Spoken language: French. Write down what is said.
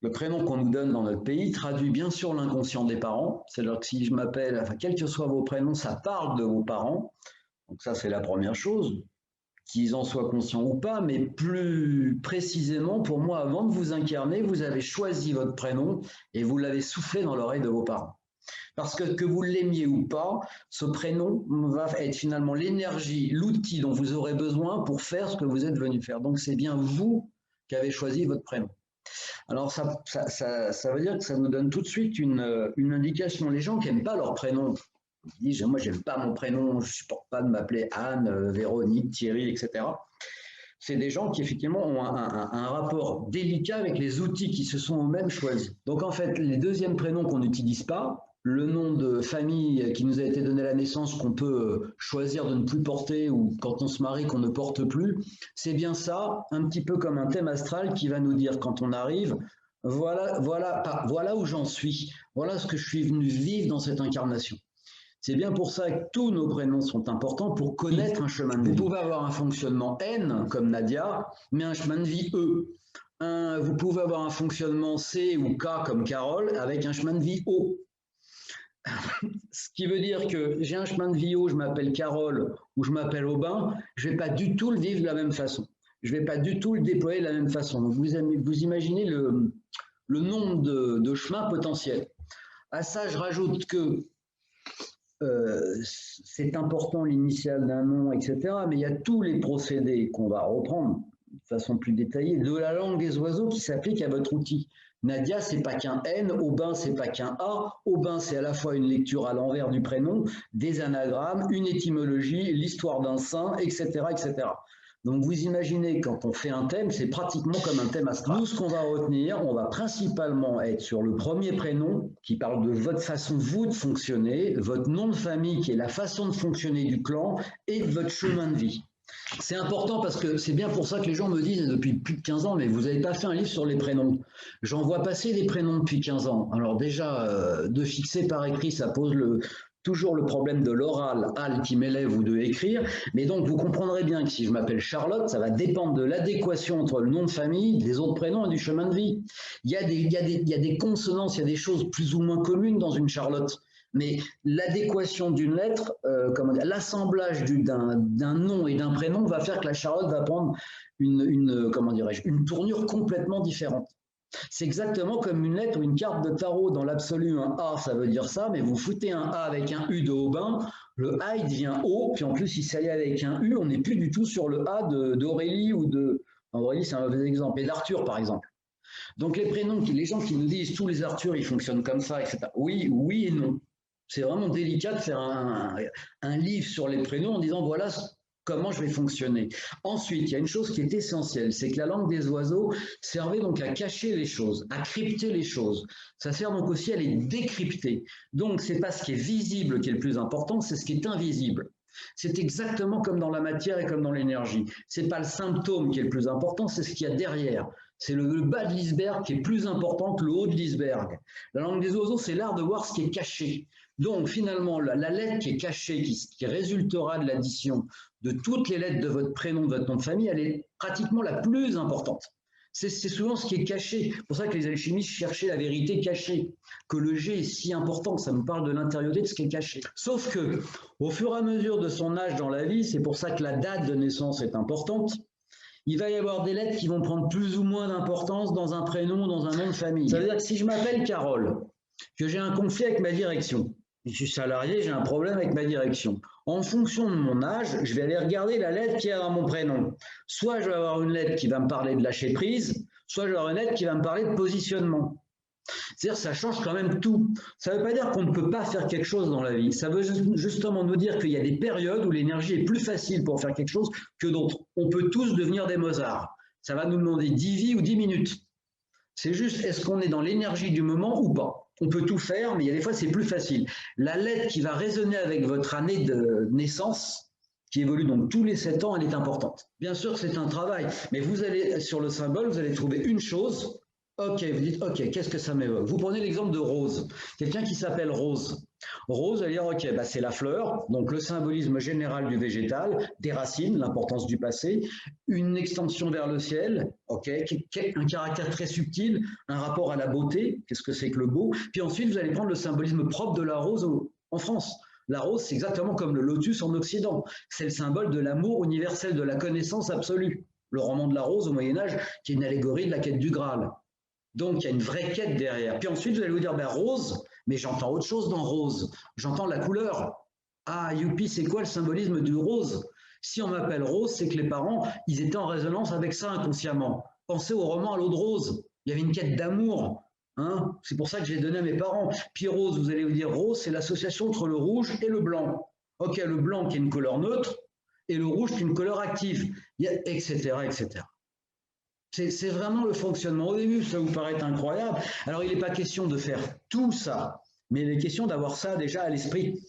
Le prénom qu'on nous donne dans notre pays traduit bien sûr l'inconscient des parents. C'est-à-dire que si je m'appelle, enfin, quels que soient vos prénoms, ça parle de vos parents. Donc ça, c'est la première chose, qu'ils en soient conscients ou pas, mais plus précisément, pour moi, avant de vous incarner, vous avez choisi votre prénom et vous l'avez soufflé dans l'oreille de vos parents. Parce que vous l'aimiez ou pas, ce prénom va être finalement l'énergie, l'outil dont vous aurez besoin pour faire ce que vous êtes venu faire. Donc c'est bien vous qui avez choisi votre prénom. Alors ça veut dire que ça nous donne tout de suite une indication. Les gens qui n'aiment pas leur prénom, ils disent, moi j'aime pas mon prénom, je ne supporte pas de m'appeler Anne, Véronique, Thierry, etc. C'est des gens qui effectivement ont un rapport délicat avec les outils qui se sont eux-mêmes choisis. Donc en fait, les deuxièmes prénoms qu'on n'utilise pas, le nom de famille qui nous a été donné à la naissance qu'on peut choisir de ne plus porter ou quand on se marie qu'on ne porte plus, c'est bien ça, un petit peu comme un thème astral qui va nous dire quand on arrive, voilà où j'en suis, voilà ce que je suis venu vivre dans cette incarnation. C'est bien pour ça que tous nos prénoms sont importants pour connaître un chemin de vie. Vous pouvez avoir un fonctionnement N comme Nadia, mais un chemin de vie E. Vous pouvez avoir un fonctionnement C ou K comme Carole avec un chemin de vie O. Ce qui veut dire que j'ai un chemin de vie O, je m'appelle Carole ou je m'appelle Aubin, je ne vais pas du tout le vivre de la même façon. Je ne vais pas du tout le déployer de la même façon. Donc vous imaginez le nombre de chemins potentiels. À ça, je rajoute que c'est important l'initiale d'un nom, etc. Mais il y a tous les procédés qu'on va reprendre de façon plus détaillée de la langue des oiseaux qui s'appliquent à votre outil. Nadia, c'est pas qu'un N, Aubin, c'est pas qu'un A. Aubin, c'est à la fois une lecture à l'envers du prénom, des anagrammes, une étymologie, l'histoire d'un saint, etc., etc. Donc vous imaginez, quand on fait un thème, c'est pratiquement comme un thème astral. Nous, ce qu'on va retenir, on va principalement être sur le premier prénom, qui parle de votre façon, vous, de fonctionner, votre nom de famille, qui est la façon de fonctionner du clan, et de votre chemin de vie. C'est important parce que c'est bien pour ça que les gens me disent depuis plus de 15 ans, mais vous n'avez pas fait un livre sur les prénoms. J'en vois passer des prénoms depuis 15 ans. Alors déjà, de fixer par écrit, ça pose toujours le problème de l'oral, al qui m'élève ou de écrire. Mais donc, vous comprendrez bien que si je m'appelle Charlotte, ça va dépendre de l'adéquation entre le nom de famille, des autres prénoms et du chemin de vie. Il y a des consonances, il y a des choses plus ou moins communes dans une Charlotte. Mais l'adéquation d'une lettre, l'assemblage d'un nom et d'un prénom va faire que la Charlotte va prendre une tournure complètement différente. C'est exactement comme une lettre ou une carte de tarot. Dans l'absolu, un A, ça veut dire ça, mais vous foutez un A avec un U de Aubin, le A, il devient O, puis en plus, si ça y est avec un U, on n'est plus du tout sur le A d'Aurélie ou de... Aurélie, c'est un mauvais exemple, et d'Arthur, par exemple. Donc les prénoms, les gens qui nous disent tous les Arthur, ils fonctionnent comme ça, etc. Oui et non. C'est vraiment délicat de faire un livre sur les prénoms en disant voilà comment je vais fonctionner. Ensuite, il y a une chose qui est essentielle, c'est que la langue des oiseaux servait donc à cacher les choses, à crypter les choses. Ça sert donc aussi à les décrypter. Donc, ce n'est pas ce qui est visible qui est le plus important, c'est ce qui est invisible. C'est exactement comme dans la matière et comme dans l'énergie. Ce n'est pas le symptôme qui est le plus important, c'est ce qu'il y a derrière. C'est le bas de l'iceberg qui est plus important que le haut de l'iceberg. La langue des oiseaux, c'est l'art de voir ce qui est caché. Donc finalement, la lettre qui est cachée, qui résultera de l'addition de toutes les lettres de votre prénom, de votre nom de famille, elle est pratiquement la plus importante. C'est souvent ce qui est caché. C'est pour ça que les alchimistes cherchaient la vérité cachée, que le G est si important, ça nous parle de l'intériorité de ce qui est caché. Sauf que, au fur et à mesure de son âge dans la vie, c'est pour ça que la date de naissance est importante, il va y avoir des lettres qui vont prendre plus ou moins d'importance dans un prénom ou dans un nom de famille. Ça veut dire que si je m'appelle Carole, que j'ai un conflit avec ma direction, je suis salarié, j'ai un problème avec ma direction. En fonction de mon âge, je vais aller regarder la lettre qui est dans mon prénom. Soit je vais avoir une lettre qui va me parler de lâcher prise, soit je vais avoir une lettre qui va me parler de positionnement. C'est-à-dire que ça change quand même tout. Ça ne veut pas dire qu'on ne peut pas faire quelque chose dans la vie. Ça veut justement nous dire qu'il y a des périodes où l'énergie est plus facile pour faire quelque chose que d'autres. On peut tous devenir des Mozart. Ça va nous demander 10 vies ou 10 minutes. C'est juste, est-ce qu'on est dans l'énergie du moment ou pas? On peut tout faire, mais il y a des fois, c'est plus facile. La lettre qui va résonner avec votre année de naissance, qui évolue donc tous les 7 ans, elle est importante. Bien sûr que c'est un travail, mais vous allez, sur le symbole, vous allez trouver une chose. Ok, vous dites, ok, qu'est-ce que ça m'évoque? Vous prenez l'exemple de Rose. Quelqu'un qui s'appelle Rose. Rose, elle dire, ok, bah c'est la fleur, donc le symbolisme général du végétal, des racines, l'importance du passé, une extension vers le ciel, ok, un caractère très subtil, un rapport à la beauté, qu'est-ce que c'est que le beau. Puis ensuite, vous allez prendre le symbolisme propre de la rose en France. La rose, c'est exactement comme le lotus en Occident. C'est le symbole de l'amour universel, de la connaissance absolue. Le roman de la rose au Moyen-Âge, qui est une allégorie de la quête du Graal. Donc, il y a une vraie quête derrière. Puis ensuite, vous allez vous dire, ben, rose, mais j'entends autre chose dans rose. J'entends la couleur. Ah, youpi, c'est quoi le symbolisme du rose? Si on m'appelle rose, c'est que les parents, ils étaient en résonance avec ça inconsciemment. Pensez au roman à l'eau de rose. Il y avait une quête d'amour. Hein, c'est pour ça que j'ai donné à mes parents. Puis rose, vous allez vous dire, rose, c'est l'association entre le rouge et le blanc. Ok, le blanc qui est une couleur neutre et le rouge qui est une couleur active, etc., etc. C'est vraiment le fonctionnement. Au début, ça vous paraît incroyable. Alors, il n'est pas question de faire tout ça, mais il est question d'avoir ça déjà à l'esprit.